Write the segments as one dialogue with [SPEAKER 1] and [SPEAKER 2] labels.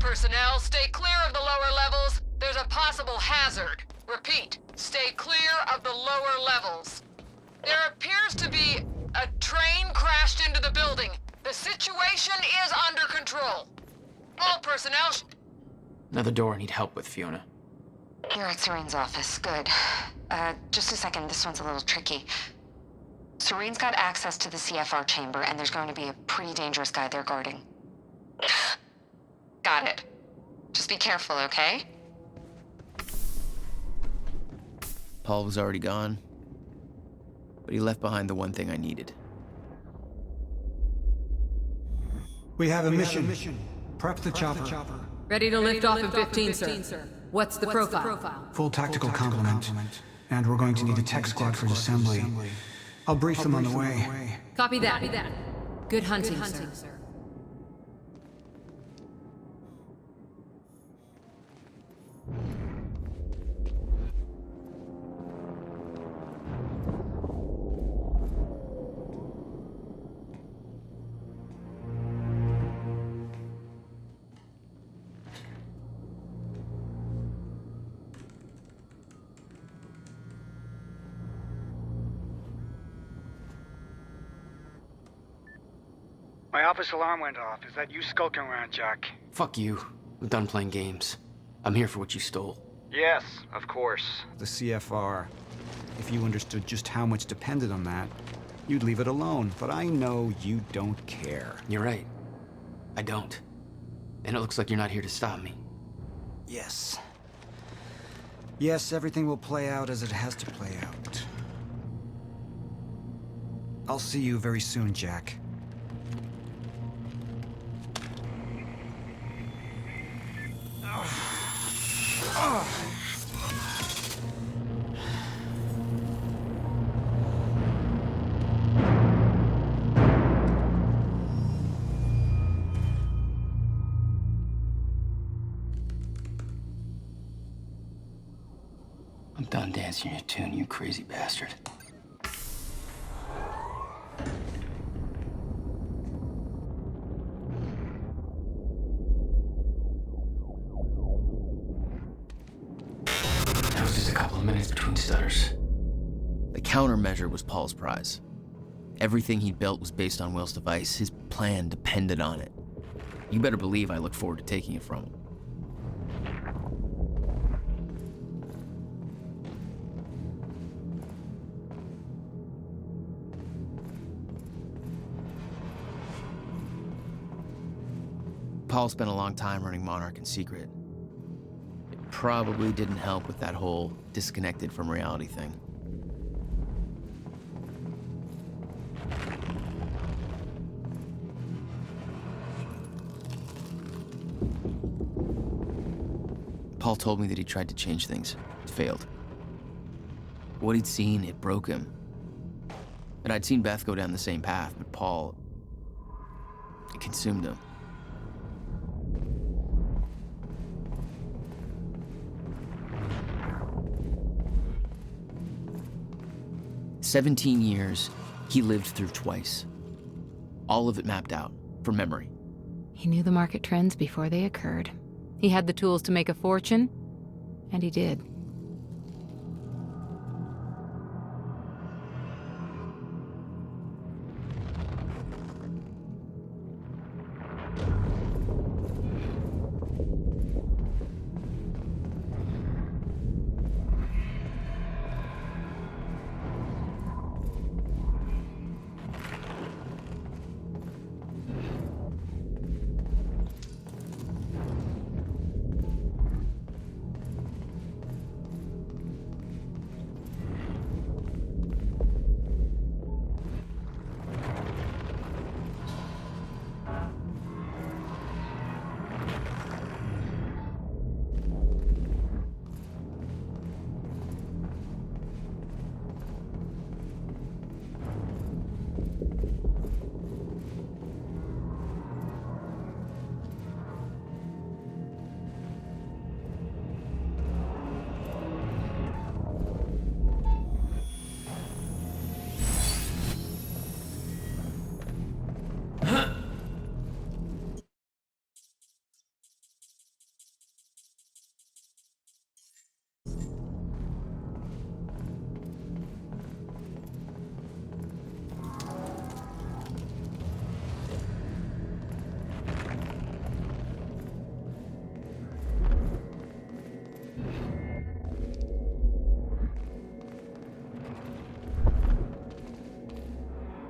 [SPEAKER 1] personnel, stay clear of the lower levels. There's a possible hazard. Repeat, stay clear of the lower levels. There appears to be a train crashed into the building. The situation is under control. All personnel
[SPEAKER 2] Another door I need help with, Fiona.
[SPEAKER 3] You're at Serene's office. Good. Just a second. This one's a little tricky. Serene's got access to the CFR chamber, and there's going to be a pretty dangerous guy there guarding. Got it. Just be careful, okay?
[SPEAKER 4] Paul was already gone, but he left behind the one thing I needed.
[SPEAKER 5] We have a mission. Prep the chopper.
[SPEAKER 6] Ready to lift off in 15, sir. What's the profile?
[SPEAKER 5] Full tactical complement. And we're going to need a tech squad for assembly. I'll brief them on the way.
[SPEAKER 6] Copy that. Good hunting, sir.
[SPEAKER 7] My office alarm went off. Is that you skulking around, Jack?
[SPEAKER 2] Fuck you. I'm done playing games. I'm here for what you stole.
[SPEAKER 7] Yes, of course.
[SPEAKER 5] The CFR. If you understood just how much depended on that, you'd leave it alone. But I know you don't care.
[SPEAKER 2] You're right. I don't. And it looks like you're not here to stop me.
[SPEAKER 5] Yes. Yes, everything will play out as it has to play out. I'll see you very soon, Jack.
[SPEAKER 2] I'm done dancing your tune, you crazy bastard. That was just a couple of minutes between stutters.
[SPEAKER 4] The countermeasure was Paul's prize. Everything he built was based on Will's device. His plan depended on it. You better believe I look forward to taking it from him. Paul spent a long time running Monarch in secret. It probably didn't help with that whole disconnected from reality thing. Paul told me that he tried to change things. It failed. What he'd seen, it broke him. And I'd seen Beth go down the same path, but Paul, it consumed him. "17 years, he lived through twice. All of it mapped out, from memory.
[SPEAKER 8] He knew the market trends before they occurred. He had the tools to make a fortune, and he did.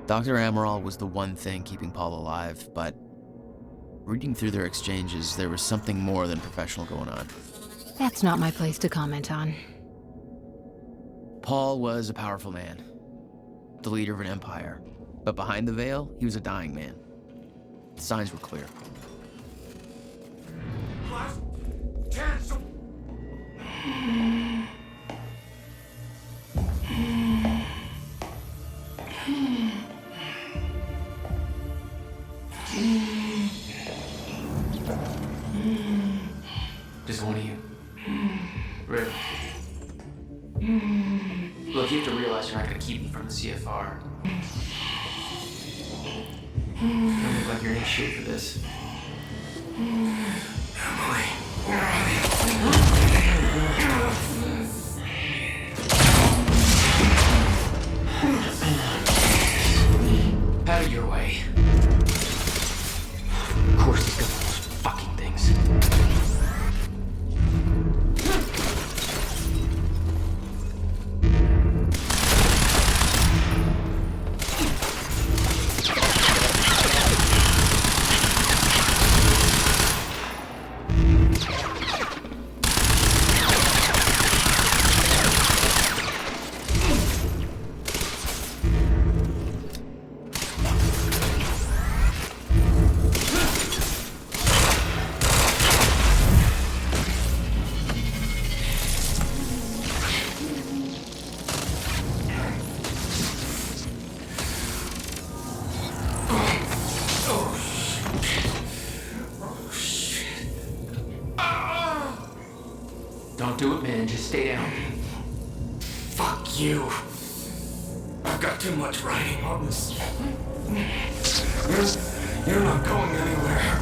[SPEAKER 4] Dr. Amaral was the one thing keeping Paul alive, but reading through their exchanges, there was something more than professional going on.
[SPEAKER 8] That's not my place to comment on.
[SPEAKER 4] Paul was a powerful man, the leader of an empire, but behind the veil, he was a dying man. The signs were clear.
[SPEAKER 9] Last chance.
[SPEAKER 2] Just one of you. Really? Look, you have to realize you're not gonna keep me from the CFR. You don't look like you're in any shape for this. Out of your way. Of course he's got those fucking things. Don't do it, man. Just stay down.
[SPEAKER 9] Fuck you. I've got too much writing on this. You're not going anywhere.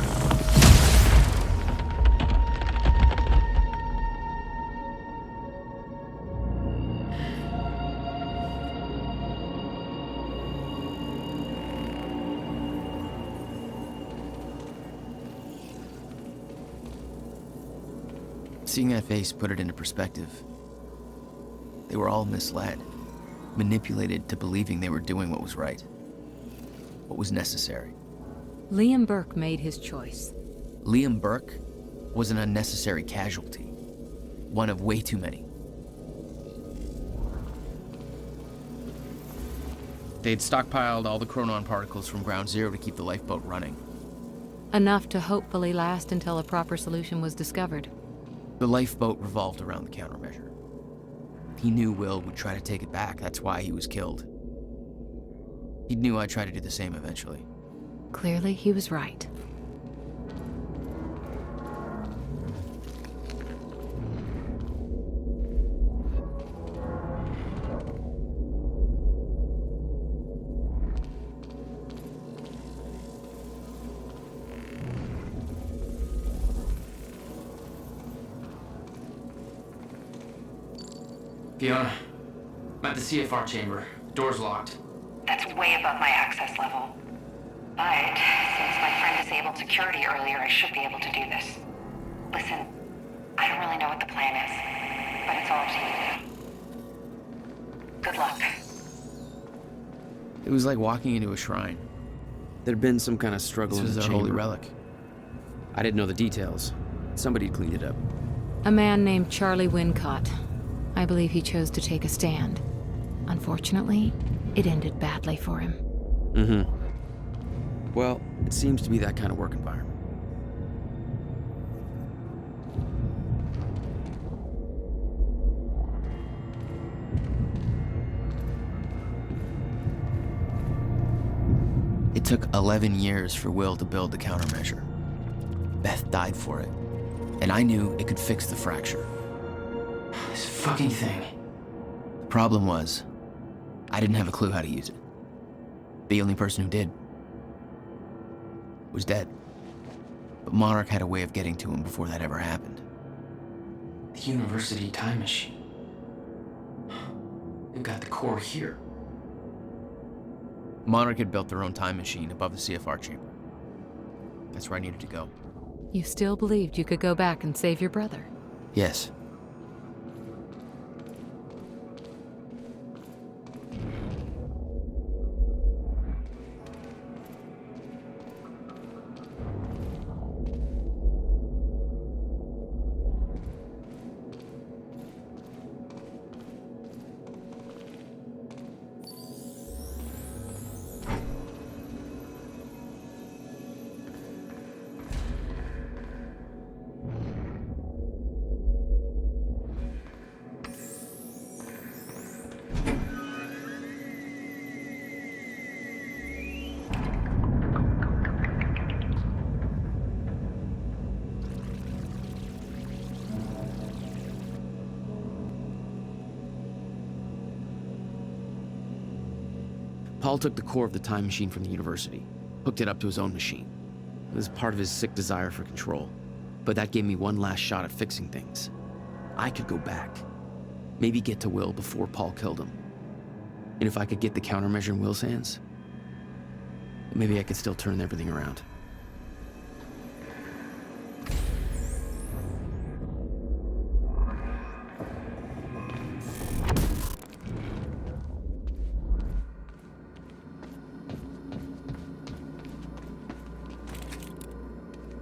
[SPEAKER 4] Seeing that face put it into perspective. They were all misled, manipulated to believing they were doing what was right, what was necessary.
[SPEAKER 8] Liam Burke made his choice.
[SPEAKER 4] Liam Burke was an unnecessary casualty, one of way too many. They'd stockpiled all the chronon particles from Ground Zero to keep the lifeboat running.
[SPEAKER 8] Enough to hopefully last until a proper solution was discovered.
[SPEAKER 4] The lifeboat revolved around the countermeasure. He knew Will would try to take it back. That's why he was killed. He knew I'd try to do the same eventually.
[SPEAKER 8] Clearly, he was right.
[SPEAKER 2] Fiona, I'm at the CFR chamber. Door's locked.
[SPEAKER 3] That's way above my access level. But since my friend disabled security earlier, I should be able to do this. Listen, I don't really know what the plan is, but it's all up to you. Good luck.
[SPEAKER 4] It was like walking into a shrine.
[SPEAKER 10] There'd been some kind of struggle
[SPEAKER 4] This
[SPEAKER 10] in
[SPEAKER 4] was
[SPEAKER 10] the
[SPEAKER 4] a
[SPEAKER 10] chamber.
[SPEAKER 4] holy relic.
[SPEAKER 10] I didn't know the details. Somebody cleaned it up.
[SPEAKER 8] A man named Charlie Wincott. I believe he chose to take a stand. Unfortunately, it ended badly for him.
[SPEAKER 10] Mm-hmm. Well, it seems to be that kind of work environment.
[SPEAKER 4] It took 11 years for Will to build the countermeasure. Beth died for it, and I knew it could fix the fracture.
[SPEAKER 2] This fucking thing.
[SPEAKER 4] The problem was, I didn't have a clue how to use it. The only person who did was dead. But Monarch had a way of getting to him before that ever happened.
[SPEAKER 2] The university time machine. They've got the core here.
[SPEAKER 4] Monarch had built their own time machine above the CFR chamber. That's where I needed to go.
[SPEAKER 8] You still believed you could go back and save your brother?
[SPEAKER 4] Yes.
[SPEAKER 10] Paul took the core of the time machine from the university, hooked it up to his own machine. It was part of his sick desire for control, but that gave me one last shot at fixing things. I could go back, maybe get to Will before Paul killed him. And if I could get the countermeasure in Will's hands, maybe I could still turn everything around.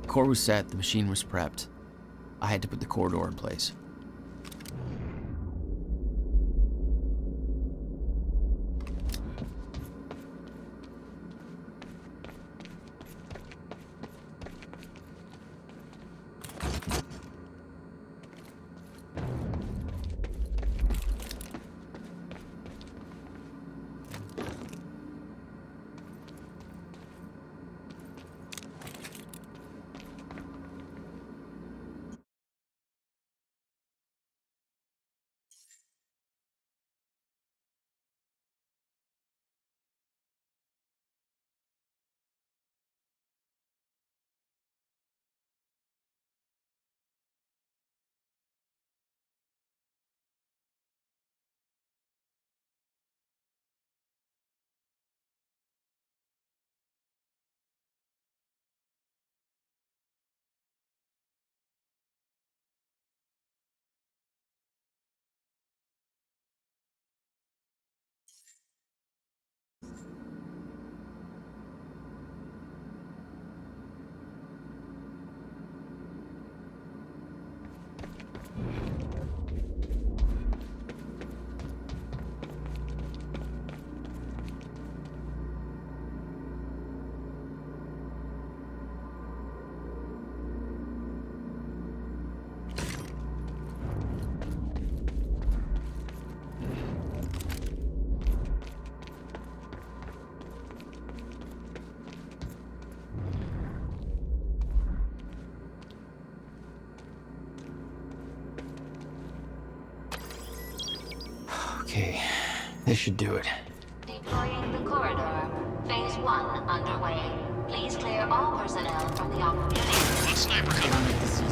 [SPEAKER 4] The core was set, the machine was prepped. I had to put the core door in place.
[SPEAKER 2] Okay, this should do it.
[SPEAKER 11] Deploying the corridor. Phase 1 underway. Please clear all personnel from the operation.
[SPEAKER 9] One sniper coming.